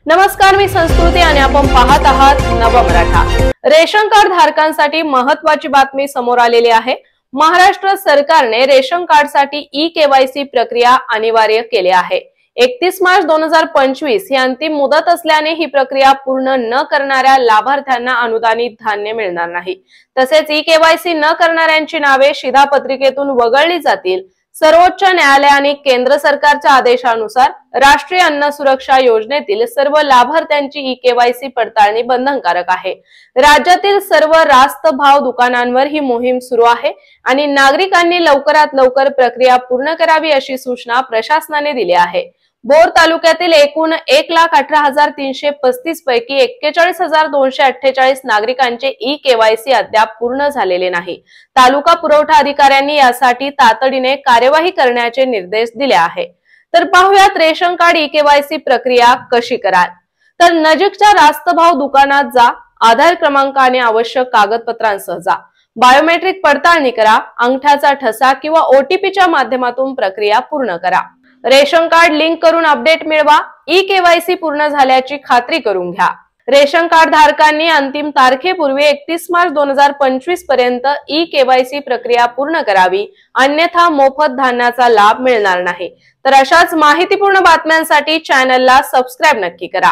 नमस्कार, मी संस्कृती आणि आपण पाहत आहात नवमराठा। रेशन कार्ड धारकांसाठी महत्त्वाची बातमी समोर आलेली आहे। महाराष्ट्र सरकारने रेशन कार्डसाठी ई-केवायसी प्रक्रिया अनिवार्य केली आहे। 31 मार्च 2025 ही अंतिम मुदत असल्याने ही प्रक्रिया पूर्ण न करणाऱ्या लाभार्थ्यांना अनुदानित धान्य मिळणार नाही। तसेच ई-केवायसी न करणाऱ्यांची नावे शिधापत्रिकेतून वगळली जातील। सर्वोच्च न्यायालयाने केंद्र सरकारच्या आदेशानुसार राष्ट्रीय अन्न सुरक्षा योजनेतील सर्व लाभार्थ्यांची ई-केवायसी पडताळणी बंधनकारक आहे। राज्यातील सर्व रास्त भाव दुकानांवर ही मोहीम सुरू आहे आणि नागरिकांनी लवकरात लवकर प्रक्रिया पूर्ण करावी अशी सूचना प्रशासनाने दिली आहे। बोर तालुक्यातील एकूण 1,18,335 पैकी 41,248 नागरिकांचे ई-केवायसी अद्याप पूर्ण झालेले नाही। तालुका पुरवठा अधिकाऱ्यांनी यासाठी तातडीने कार्यवाही करण्याचे निर्देश दिले आहे। तर पाहुयात रेशन कार्ड ई-केवायसी प्रक्रिया कशी कराल। तर नजीकच्या रास्त भाव दुकानात जा, आधार क्रमांक आणि आवश्यक कागदपत्रांसह जा, बायोमेट्रिक पडताळणी करा, अंगठ्याचा ठसा किंवा OTPच्या माध्यमातून प्रक्रिया पूर्ण करा। रेशन कार्ड लिंक करून अपडेट मिळवा, ई-केवायसी पूर्ण झाल्याची खात्री करून घ्या। रेशन कार्ड धारकांनी अंतिम तारखेपूर्वी 31 मार्च 2025 पर्यंत ई-केवायसी प्रक्रिया पूर्ण करावी, अन्यथा मोफत धान्याचा लाभ मिळणार नाही। तर अशाच माहितीपूर्ण बातम्यांसाठी चॅनलला सबस्क्राइब नक्की करा।